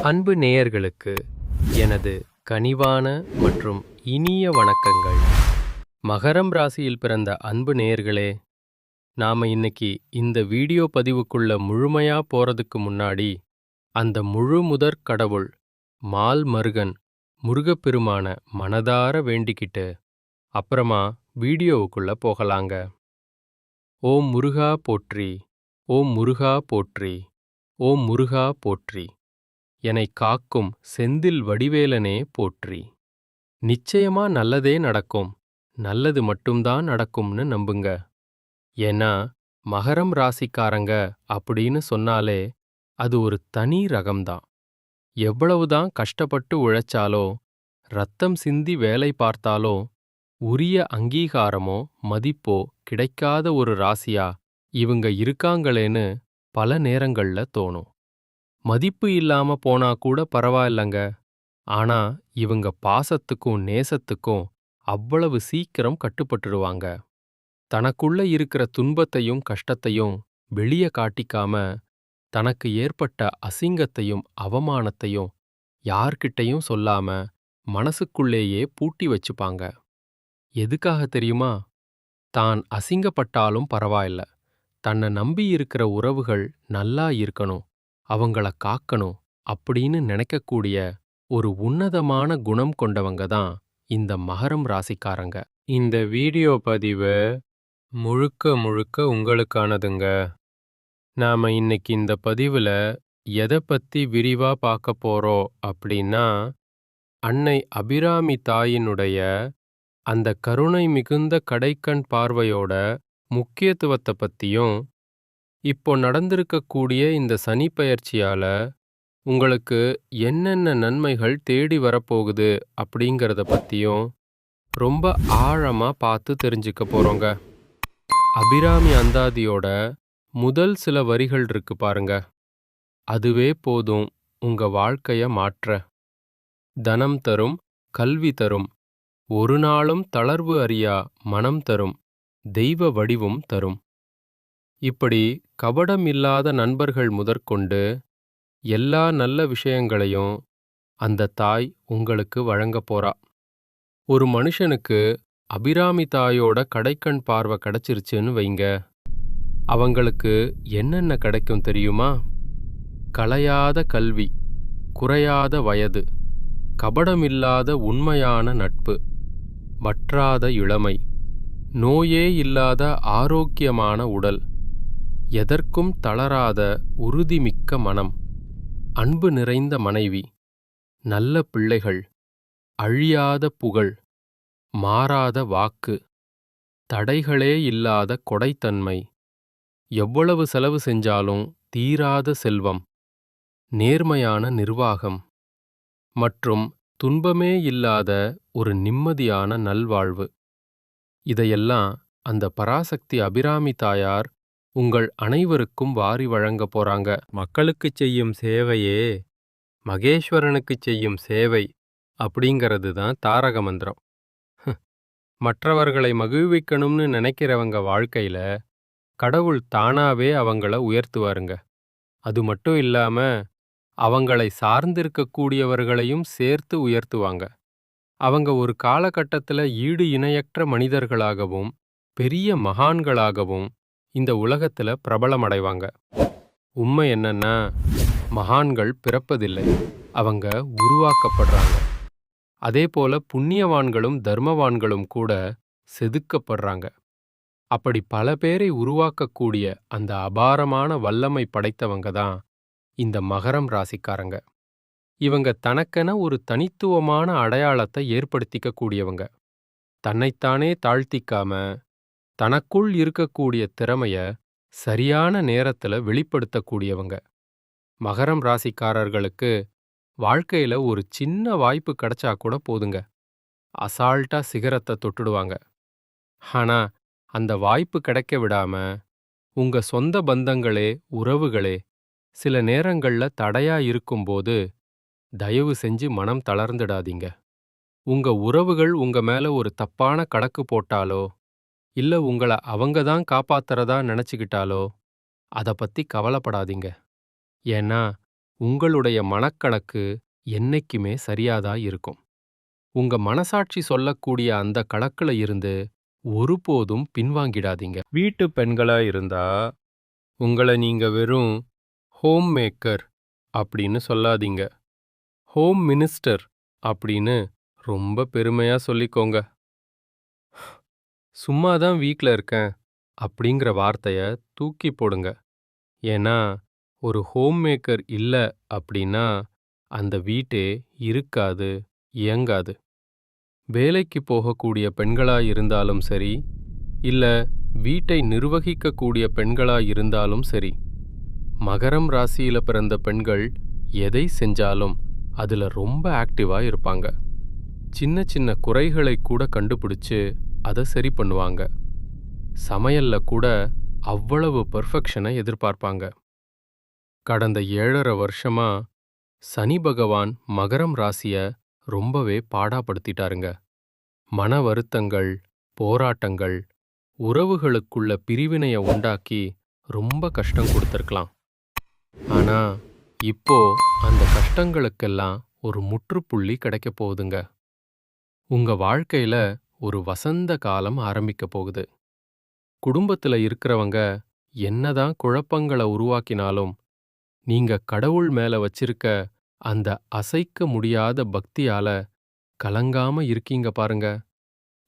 அன்பு நேயர்களுக்கு எனது கனிவான மற்றும் இனிய வணக்கங்கள். மகரம் ராசியில் பிறந்த அன்பு நேயர்களே, நாம இன்னைக்கு இந்த வீடியோ பதிவுக்குள்ள முழுமையா போறதுக்கு முன்னாடி அந்த முழு முதற் கடவுள் மால் மருகன் முருகப்பெருமான மனதார வேண்டிக்கிட்டு அப்புறமா வீடியோவுக்குள்ள போகலாங்க. ஓம் முருகா போற்றி, ஓம் முருகா போற்றி, ஓம் முருகா போற்றி, என்னைக் காக்கும் செந்தில் வடிவேலனே போற்றி. நிச்சயமா நல்லதே நடக்கும், நல்லது மட்டும்தான் நடக்கும்னு நம்புங்க. ஏன்னா மகரம் ராசிக்காரங்க அப்படின்னு சொன்னாலே அது ஒரு தனி ரகம்தான். எவ்வளவுதான் கஷ்டப்பட்டு உழைச்சாலோ, ரத்தம் சிந்தி வேலை பார்த்தாலோ, உரிய அங்கீகாரமோ மதிப்போ கிடைக்காத ஒரு ராசியா இவங்க இருக்காங்களேன்னு பல நேரங்கள்ல தோணும். மதிப்பு இல்லாம போனா கூட பரவாயில்லங்க. ஆனா இவங்க பாசத்துக்கும் நேசத்துக்கும் அவ்வளவு சீக்கிரம் கட்டுப்பட்டுடுவாங்க. தனக்குள்ள இருக்கிற துன்பத்தையும் கஷ்டத்தையும் வெளிய காட்டிக்காம, தனக்கு ஏற்பட்ட அசிங்கத்தையும் அவமானத்தையும் யார்கிட்டயும் சொல்லாம மனசுக்குள்ளேயே பூட்டி வச்சுப்பாங்க. எதுக்காக தெரியுமா? தான் அசிங்கப்பட்டாலும் பரவாயில்ல, தன்னை நம்பி இருக்கிற உறவுகள் நல்லா இருக்கணும், அவங்கள காக்கணும் அப்படின்னு நினைக்கக்கூடிய ஒரு உன்னதமான குணம் கொண்டவங்க தான் இந்த மகரம் ராசிக்காரங்க. இந்த வீடியோ பதிவு முழுக்க முழுக்க உங்களுக்கானதுங்க. நாம இன்னைக்கு இந்த பதிவுல எதை பத்தி விரிவா பார்க்க போறோம் அப்படின்னா, அன்னை அபிராமி தாயினுடைய அந்த கருணை மிகுந்த கடைக்கண் பார்வையோட முக்கியத்துவத்தை பத்தியும், இப்போ நடந்திருக்கக்கூடிய இந்த சனி பெயர்ச்சியால உங்களுக்கு என்னென்ன நன்மைகள் தேடி வரப்போகுது அப்படிங்கிறத பத்தியும் ரொம்ப ஆழமா பார்த்து தெரிஞ்சுக்க போறோங்க. அபிராமி அந்தாதியோட முதல் சில வரிகள் இருக்கு பாருங்க, அதுவே போதும் உங்க வாழ்க்கைய மாற்ற. தனம் தரும், கல்வி தரும், ஒரு நாளும் தளர்வு அறியா மனம் தரும், தெய்வ வடிவும் தரும். இப்படி கபடம் இல்லாத நண்பர்கள் முதற்கொண்டு எல்லா நல்ல விஷயங்களையும் அந்த தாய் உங்களுக்கு வழங்கப் போறா. ஒரு மனுஷனுக்கு அபிராமி தாயோட கடைக்கண் பார்வை கிடைச்சிருச்சுன்னு வைங்க, அவங்களுக்கு என்னென்ன கிடைக்கும் தெரியுமா? கலையாத கல்வி, குறையாத வயது, கபடமில்லாத உண்மையான நட்பு, வற்றாத இளமை, நோயே இல்லாத ஆரோக்கியமான உடல், எதற்கும் தளராத உறுதிமிக்க மனம், அன்பு நிறைந்த மனைவி, நல்ல பிள்ளைகள், அழியாத புகழ், மாறாத வாக்கு, தடைகளே இல்லாத கொடைத்தன்மை, எவ்வளவு செலவு செஞ்சாலும் தீராத செல்வம், நேர்மையான நிர்வாகம் மற்றும் துன்பமே இல்லாத ஒரு நிம்மதியான நல்வாழ்வு. இதையெல்லாம் அந்த பராசக்தி அபிராமி தாயார் உங்கள் அனைவருக்கும் வாரி வழங்க போறாங்க. மக்களுக்குச் செய்யும் சேவையே மகேஸ்வரனுக்குச் செய்யும் சேவை அப்படிங்கிறது தான் தாரக மந்திரம். மற்றவர்களை மகிழ்விக்கணும்னு நினைக்கிறவங்க வாழ்க்கையில கடவுள் தானாவே அவங்கள உயர்த்துவாருங்க. அது மட்டும் இல்லாம அவங்களை சார்ந்திருக்கக்கூடியவர்களையும் சேர்த்து உயர்த்துவாங்க. அவங்க ஒரு காலகட்டத்துல ஈடு இணையற்ற மனிதர்களாகவும் பெரிய மகான்களாகவும் இந்த உலகத்துல பிரபலமடைவாங்க. உண்மை என்னன்னா, மகான்கள் பிறப்பதில்லை, அவங்க உருவாக்கப்படுறாங்க. அதே போல புண்ணியவான்களும் தர்மவான்களும் கூட செதுக்கப்படுறாங்க. அப்படி பல பேரை உருவாக்கக்கூடிய அந்த அபாரமான வல்லமை படைத்தவங்க தான் இந்த மகரம் ராசிக்காரங்க. இவங்க தனக்கென ஒரு தனித்துவமான அடையாளத்தை ஏற்படுத்திக்க கூடியவங்க. தன்னைத்தானே தாழ்த்திக்காம தனக்குள் இருக்கக்கூடிய திறமைய சரியான நேரத்துல வெளிப்படுத்தக்கூடியவங்க. மகரம் ராசிக்காரர்களுக்கு வாழ்க்கையில ஒரு சின்ன வாய்ப்பு கிடைச்சா கூட போதுங்க, அசால்ட்டா சிகரத்தை தொட்டுடுவாங்க. ஆனா அந்த வாய்ப்பு கிடைக்க விடாம உங்க சொந்த பந்தங்களே, உறவுகளே சில நேரங்கள்ல தடையா இருக்கும்போது தயவு செஞ்சு மனம் தளர்ந்துடாதீங்க. உங்க உறவுகள் உங்க மேல ஒரு தப்பான கணக்கு போட்டாலோ, இல்ல உங்கள அவங்க தான் காப்பாத்துறதா நினைச்சுக்கிட்டாலோ, அத பத்தி கவலைப்படாதீங்க. ஏன்னா உங்களுடைய மனக்கணக்கு என்னைக்குமே சரியாதான் இருக்கும். உங்க மனசாட்சி சொல்லக்கூடிய அந்த கணக்குல இருந்து ஒருபோதும் பின்வாங்கிடாதீங்க. வீட்டு பெண்களா இருந்தா உங்கள நீங்க வெறும் ஹோம் மேக்கர் அப்படின்னு சொல்லாதீங்க. ஹோம் மினிஸ்டர் அப்படின்னு ரொம்ப பெருமையா சொல்லிக்கோங்க. சும்மா தான் வீட்ல இருக்கேன் அப்படிங்கிற வார்த்தைய தூக்கி போடுங்க. ஏன்னா ஒரு ஹோம் மேக்கர் இல்ல அப்படின்னா அந்த வீட்டே இருக்காது, இயங்காது. வேலைக்கு போகக்கூடிய பெண்களா இருந்தாலும் சரி, இல்ல வீட்டை நிர்வகிக்கக்கூடிய பெண்களா இருந்தாலும் சரி, மகரம் ராசியில பிறந்த பெண்கள் எதை செஞ்சாலும் அதுல ரொம்ப ஆக்டிவா இருப்பாங்க. சின்ன சின்ன குறைகளை கூட கண்டுபிடிச்சு அதை சரி பண்ணுவாங்க. சமையல்ல கூட அவ்வளவு பெர்ஃபெக்ஷனை எதிர்பார்ப்பாங்க. கடந்த 7.5 வருஷமா சனி பகவான் மகரம் ராசிய ரொம்பவே பாடாப்படுத்திட்டாருங்க. மன வருத்தங்கள், போராட்டங்கள், உறவுகளுக்குள்ள பிரிவினைய உண்டாக்கி ரொம்ப கஷ்டம் கொடுத்திருக்கலாம். ஆனா இப்போ அந்த கஷ்டங்களுக்கெல்லாம் ஒரு முற்றுப்புள்ளி கிடைக்க போகுதுங்க. உங்க வாழ்க்கையில ஒரு வசந்த காலம் ஆரம்பிக்க போகுது. குடும்பத்துல இருக்கிறவங்க என்னதான் குழப்பங்களை உருவாக்கினாலும் நீங்க கடவுள் மேல வச்சிருக்க அந்த அசைக்க முடியாத பக்தியால கலங்காம இருக்கீங்க பாருங்க.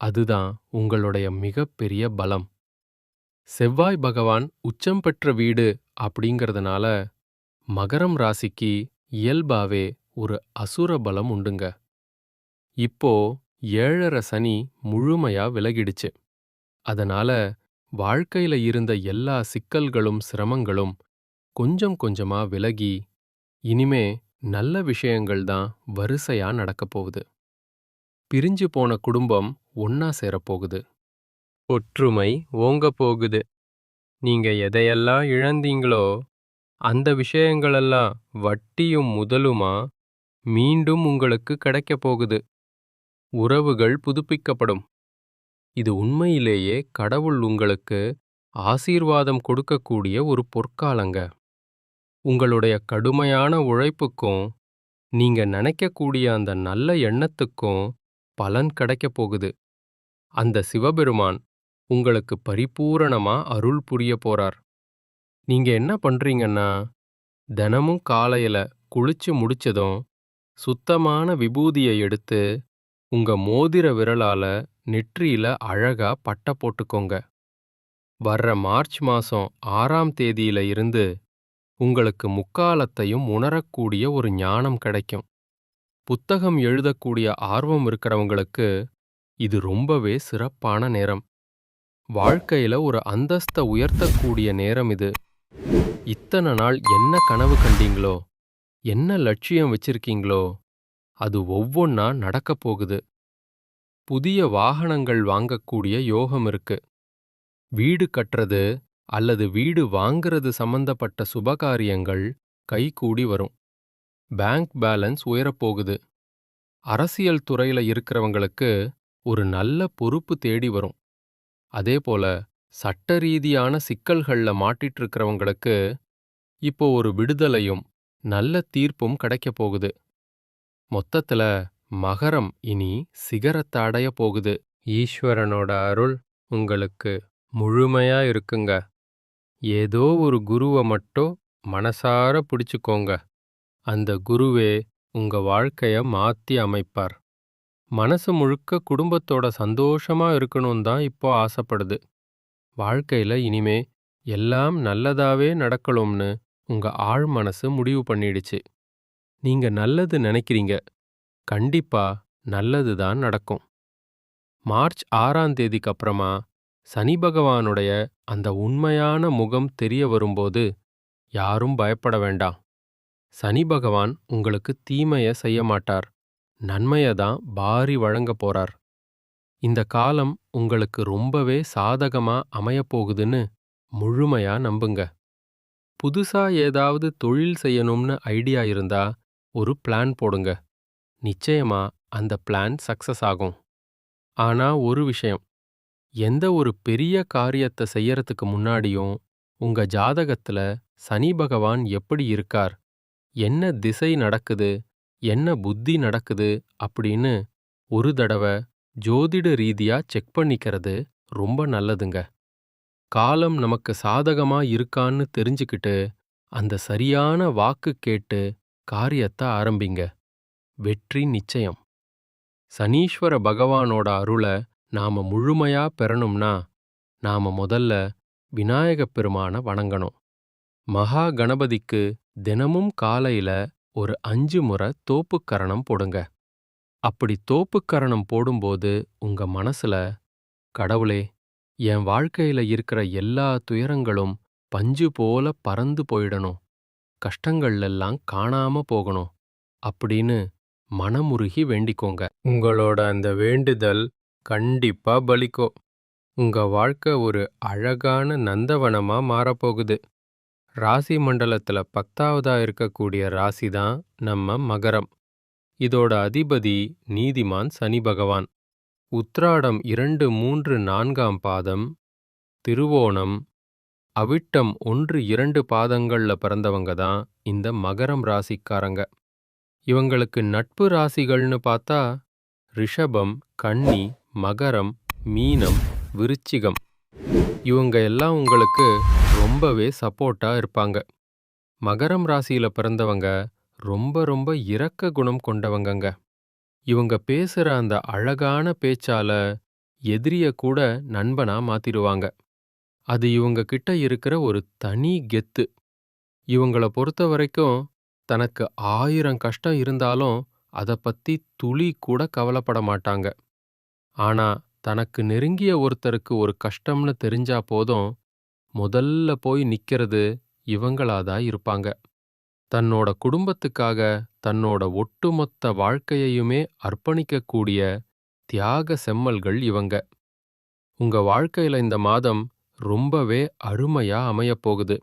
அதுதான் உங்களுடைய மிகப்பெரிய பலம். செவ்வாய் பகவான் உச்சம் பெற்ற வீடு அப்படிங்கறதுனால மகரம் ராசிக்கு இயல்பாவே ஒரு அசுர பலம் உண்டுங்க. இப்போ 7.5 சனி முழுமையா விலகிடுச்சு. அதனால வாழ்க்கையில இருந்த எல்லா சிக்கல்களும் சிரமங்களும் கொஞ்சம் கொஞ்சமா விலகி இனிமே நல்ல விஷயங்கள் தான் வரிசையா நடக்கப் போகுது. பிரிஞ்சு போன குடும்பம் ஒன்னா சேரப்போகுது. ஒற்றுமை ஓங்கப் போகுது. நீங்க எதையெல்லாம் இழந்தீங்களோ அந்த விஷயங்களெல்லாம் வட்டியும் முதலுமா மீண்டும் உங்களுக்கு கிடைக்கப் போகுது. உறவுகள் புதுப்பிக்கப்படும். இது உண்மையிலேயே கடவுள் உங்களுக்கு ஆசீர்வாதம் கொடுக்கக்கூடிய ஒரு பொற்காலங்க. உங்களுடைய கடுமையான உழைப்புக்கும் நீங்க நினைக்கக்கூடிய அந்த நல்ல எண்ணத்துக்கும் பலன் கிடைக்கப் போகுது. அந்த சிவபெருமான் உங்களுக்கு பரிபூரணமா அருள் புரிய போறார். நீங்க என்ன பண்றீங்கன்னா, தினமும் காலையில குளிச்சு முடிச்சதும் சுத்தமான விபூதிய எடுத்து உங்க மோதிர விரலால நெற்றியில அழகா பட்டை போட்டுக்கோங்க. வர்ற மார்ச் மாசம் 6ஆம் தேதியில இருந்து உங்களுக்கு முக்காலத்தையும் உணரக்கூடிய ஒரு ஞானம் கிடைக்கும். புத்தகம் எழுதக்கூடிய ஆர்வம் இருக்கிறவங்களுக்கு இது ரொம்பவே சிறப்பான நேரம். வாழ்க்கையில ஒரு அந்தஸ்தை உயர்த்தக்கூடிய நேரம் இது. இத்தனை நாள் என்ன கனவு கண்டீங்களோ, என்ன லட்சியம் வச்சிருக்கீங்களோ, அது ஒவ்வொன்னா நடக்கப் போகுது. புதிய வாகனங்கள் வாங்கக்கூடிய யோகம் இருக்கு. வீடு கட்டுறது அல்லது வீடு வாங்குறது சம்பந்தப்பட்ட சுபகாரியங்கள் கைகூடி வரும். பேங்க் பேலன்ஸ் உயரப்போகுது. அரசியல் துறையில இருக்கிறவங்களுக்கு ஒரு நல்ல பொறுப்பு தேடி வரும். அதேபோல சட்ட ரீதியான சிக்கல்கள்ல மாட்டிட்டு இருக்கிறவங்களுக்கு இப்போ ஒரு விடுதலையும் நல்ல தீர்ப்பும் கிடைக்கப் போகுது. மொத்தத்துல மகரம் இனி சிகரத்தை அடைய போகுது. ஈஸ்வரனோட அருள் உங்களுக்கு முழுமையா இருக்குங்க. ஏதோ ஒரு குருவை மட்டும் மனசார பிடிச்சுக்கோங்க. அந்த குருவே உங்க வாழ்க்கைய மாத்தி அமைப்பார். மனசு முழுக்க குடும்பத்தோட சந்தோஷமா இருக்கணும் தான் இப்போ ஆசைப்படுது. வாழ்க்கையில இனிமே எல்லாம் நல்லதாவே நடக்கணும்னு உங்க ஆழ் மனசு முடிவு பண்ணிடுச்சு. நீங்க நல்லது நினைக்கிறீங்க. கண்டிப்பா நல்லது தான் நடக்கும். மார்ச் 6ஆம் தேதிக்கு அப்புறமா சனி பகவானுடைய அந்த உண்மையான முகம் தெரிய வரும்போது யாரும் பயப்பட வேண்டாம். சனி பகவான் உங்களுக்கு தீமைய செய்ய மாட்டார். நன்மைய தான் வாரி வழங்க போறார். இந்த காலம் உங்களுக்கு ரொம்பவே சாதகமா அமையப்போகுதுன்னு முழுமையா நம்புங்க. புதுசா ஏதாவது தொழில் செய்யணும்னு ஐடியா இருந்தா ஒரு பிளான் போடுங்க. நிச்சயமா அந்த பிளான் சக்சஸ் ஆகும். ஆனா ஒரு விஷயம், எந்த ஒரு பெரிய காரியத்தை செய்யறதுக்கு முன்னாடியும் உங்க ஜாதகத்துல சனி பகவான் எப்படி இருக்கார், என்ன திசை நடக்குது, என்ன புத்தி நடக்குது அப்படின்னு ஒரு தடவை ஜோதிட ரீதியா செக் பண்ணிக்கிறது ரொம்ப நல்லதுங்க. காலம் நமக்கு சாதகமா இருக்கான்னு தெரிஞ்சுக்கிட்டு அந்த சரியான வாக்கு கேட்டு காரியத்தை ஆரம்பிங்க. வெற்றி நிச்சயம். சனீஸ்வர பகவானோட அருள நாம முழுமையா பெறணும்னா நாம முதல்ல விநாயகப் பெருமான வணங்கணும். மகா கணபதிக்கு தினமும் காலையில ஒரு 5 முறை தோப்புக்கரணம் போடுங்க. அப்படி தோப்புக்கரணம் போடும்போது உங்க மனசுல, கடவுளே, என் வாழ்க்கையில இருக்கிற எல்லா துயரங்களும் பஞ்சு போல பறந்து போயிடணும், கஷ்டங்கள் எல்லாம் காணாம போகணும் அப்படின்னு மனமுருகி வேண்டிக்கோங்க. உங்களோட அந்த வேண்டுதல் கண்டிப்பா பலிக்கும். உங்க வாழ்க்கை ஒரு அழகான நந்தவனமா மாறப்போகுது. ராசி மண்டலத்துல 10வதா இருக்கக்கூடிய ராசி தான் நம்ம மகரம். இதோட அதிபதி நீதிமான் சனி பகவான். உத்ராடம் 2, 3, 4ஆம் பாதம், திருவோணம், அவிட்டம் 1, 2 பாதங்கள்ல பிறந்தவங்க தான் இந்த மகரம் ராசிக்காரங்க. இவங்களுக்கு நட்பு ராசிகள்னு பார்த்தா ரிஷபம், கன்னி, மகரம், மீனம், விருச்சிகம். இவங்க எல்லாம் உங்களுக்கு ரொம்பவே சப்போர்ட்டா இருப்பாங்க. மகரம் ராசியில பிறந்தவங்க ரொம்ப ரொம்ப இரக்க குணம் கொண்டவங்கங்க. இவங்க பேசுற அந்த அழகான பேச்சால எதிரிய கூட நண்பனா மாத்திடுவாங்க. அது இவங்க கிட்ட இருக்கிற ஒரு தனி கெத்து. இவங்கள பொறுத்த வரைக்கும் தனக்கு 1000 கஷ்டம் இருந்தாலும் அதை பத்தி துளி கூட கவலைப்பட மாட்டாங்க. ஆனா தனக்கு நெருங்கிய ஒருத்தருக்கு ஒரு கஷ்டம்னு தெரிஞ்சா போதும் முதல்ல போய் நிக்கிறது இவங்களாதான் இருப்பாங்க. தன்னோட குடும்பத்துக்காக தன்னோட ஒட்டுமொத்த வாழ்க்கையையுமே அர்ப்பணிக்கக்கூடிய தியாக செம்மல்கள் இவங்க. உங்க வாழ்க்கையில இந்த மாதம் ரொம்பவே அருமையா அமையப்போகுது.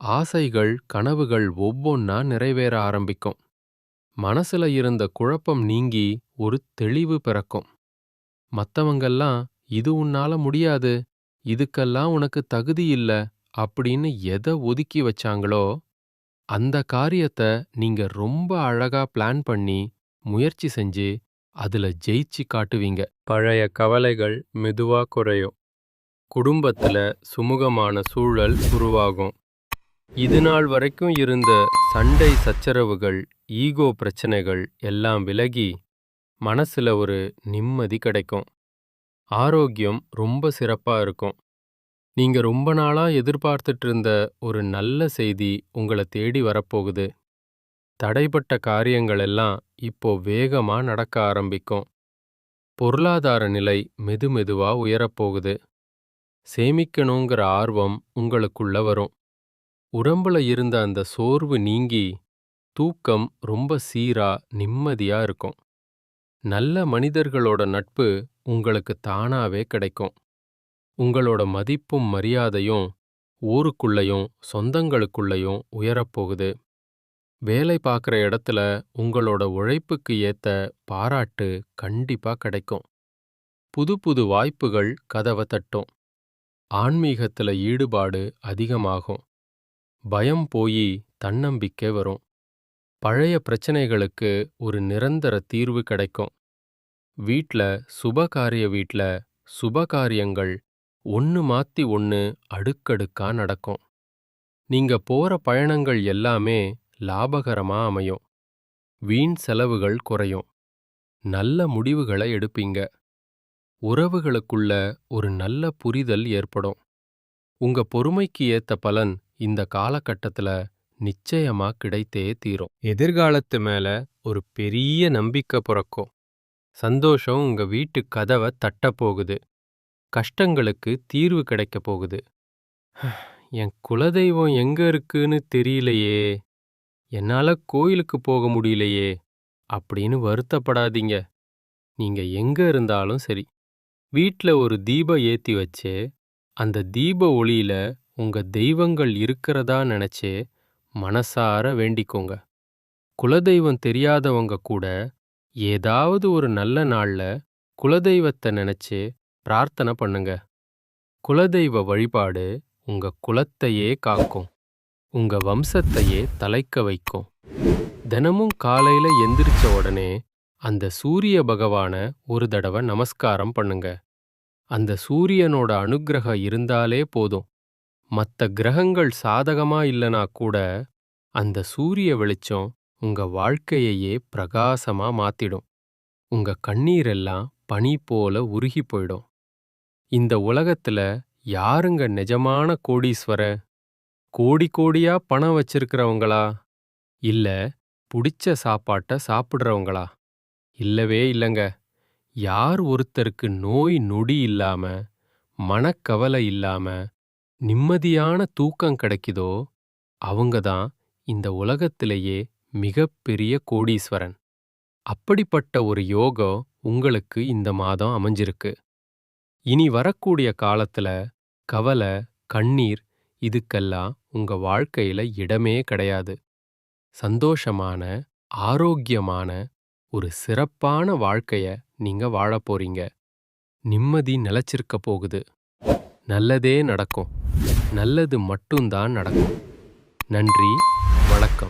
ஆசைகள், கனவுகள் ஒவ்வொன்னா நிறைவேற ஆரம்பிக்கும். மனசுல இருந்த குழப்பம் நீங்கி ஒரு தெளிவு பிறக்கும். மத்தவங்கெல்லாம் இது உன்னால முடியாது, இதுக்கெல்லாம் உனக்கு தகுதி இல்ல அப்படின்னு எதை ஒதுக்கி வச்சாங்களோ அந்த காரியத்தை நீங்க ரொம்ப அழகா பிளான் பண்ணி முயற்சி செஞ்சு அதுல ஜெயிச்சு காட்டுவீங்க. பழைய கவலைகள் மெதுவா குறையும். குடும்பத்துல சுமூகமான சூழல் உருவாகும். இதுநாள் வரைக்கும் இருந்த சண்டை சச்சரவுகள், ஈகோ பிரச்சனைகள் எல்லாம் விலகி மனசுல ஒரு நிம்மதி கிடைக்கும். ஆரோக்கியம் ரொம்ப சிறப்பா இருக்கும். நீங்க ரொம்ப நாளா எதிர்பார்த்துட்டு இருந்த ஒரு நல்ல செய்தி உங்களை தேடி வரப்போகுது. தடைப்பட்ட காரியங்கள் எல்லாம் இப்போ வேகமா நடக்க ஆரம்பிக்கும். பொருளாதார நிலை மெதுமெதுவா உயரப்போகுது. சேமிக்கணுங்கிற ஆர்வம் உங்களுக்குள்ள வரும். உடம்புல இருந்த அந்த சோர்வு நீங்கி தூக்கம் ரொம்ப சீரா நிம்மதியா இருக்கும். நல்ல மனிதர்களோட நட்பு உங்களுக்கு தானாவே கிடைக்கும். உங்களோட மதிப்பும் மரியாதையும் ஊருக்குள்ளயும் சொந்தங்களுக்குள்ளயும் உயரப்போகுது. வேலை பார்க்குற இடத்துல உங்களோட உழைப்புக்கு ஏத்த பாராட்டு கண்டிப்பா கிடைக்கும். புது புது வாய்ப்புகள் கதவை தட்டும். ஆன்மீகத்துல ஈடுபாடு அதிகமாகும். பயம் போய் தன்னம்பிக்கை வரும். பழைய பிரச்சனைகளுக்கு ஒரு நிரந்தர தீர்வு கிடைக்கும். வீட்ல சுபகாரியங்கள் ஒன்னு மாத்தி ஒன்னு அடுக்கடுக்கா நடக்கும். நீங்க போற பயணங்கள் எல்லாமே லாபகரமா அமையும். வீண் செலவுகள் குறையும். நல்ல முடிவுகளை எடுப்பீங்க. உறவுகளுக்குள்ள ஒரு நல்ல புரிதல் ஏற்படும். உங்க பொறுமைக்கு ஏத்த பலன் இந்த காலகட்டத்துல நிச்சயமா கிடைத்தே தீரும். எதிர்காலத்து மேல ஒரு பெரிய நம்பிக்கை பிறக்கும். சந்தோஷம் உங்க வீட்டு கதவை தட்டப் போகுது. கஷ்டங்களுக்கு தீர்வு கிடைக்க போகுது. என் குலதெய்வம் எங்க இருக்குன்னு தெரியலையே, என்னால கோயிலுக்கு போக முடியலையே அப்படின்னு வருத்தப்படாதீங்க. நீங்க எங்க இருந்தாலும் சரி, வீட்ல ஒரு தீபம் ஏத்தி வச்சு அந்த தீப ஒளியில உங்க தெய்வங்கள் இருக்கிறதா நினைச்சு மனசார வேண்டிக்கோங்க. குலதெய்வம் தெரியாதவங்க கூட ஏதாவது ஒரு நல்ல நாள்ல குலதெய்வத்தை நினைச்சு பிரார்த்தனை பண்ணுங்க. குலதெய்வ வழிபாடு உங்க குலத்தையே காக்கும். உங்க வம்சத்தையே தலைக்க வைக்கும். தினமும் காலையில எந்திரிச்ச உடனே அந்த சூரிய பகவான ஒரு தடவை நமஸ்காரம் பண்ணுங்க. அந்த சூரியனோட அனுக்கிரகம் இருந்தாலே போதும். மத்த கிரகங்கள் சாதகமா இல்லனா கூட அந்த சூரிய வெளிச்சம் உங்க வாழ்க்கையையே பிரகாசமா மாத்திடும். உங்க கண்ணீரெல்லாம் பனி போல உருகி போயிடும். இந்த உலகத்துல யாருங்க நிஜமான கோடீஸ்வரர்? கோடி கோடியா பணம் வச்சிருக்கிறவங்களா? இல்ல புடிச்ச சாப்பாட்ட சாப்பிடுறவங்களா? இல்லவே இல்லங்க. யார் ஒருத்தருக்கு நோய் நொடி இல்லாம, மனக்கவலை இல்லாம, நிம்மதியான தூக்கம் கிடைக்குதோ, அவங்க தான் இந்த உலகத்திலேயே மிகப்பெரிய கோடீஸ்வரன். அப்படிப்பட்ட ஒரு யோகம் உங்களுக்கு இந்த மாதம் அமைஞ்சிருக்கு. இனி வரக்கூடிய காலத்துல கவலை, கண்ணீர் இதுக்கெல்லாம் உங்க வாழ்க்கையில இடமே கிடையாது. சந்தோஷமான, ஆரோக்கியமான ஒரு சிறப்பான வாழ்க்கைய நீங்க வாழப் போறீங்க. நிம்மதி நிலைச்சிருக்க போகுது. நல்லதே நடக்கும். நல்லது மட்டும்தான் நடக்கும். நன்றி, வணக்கம்.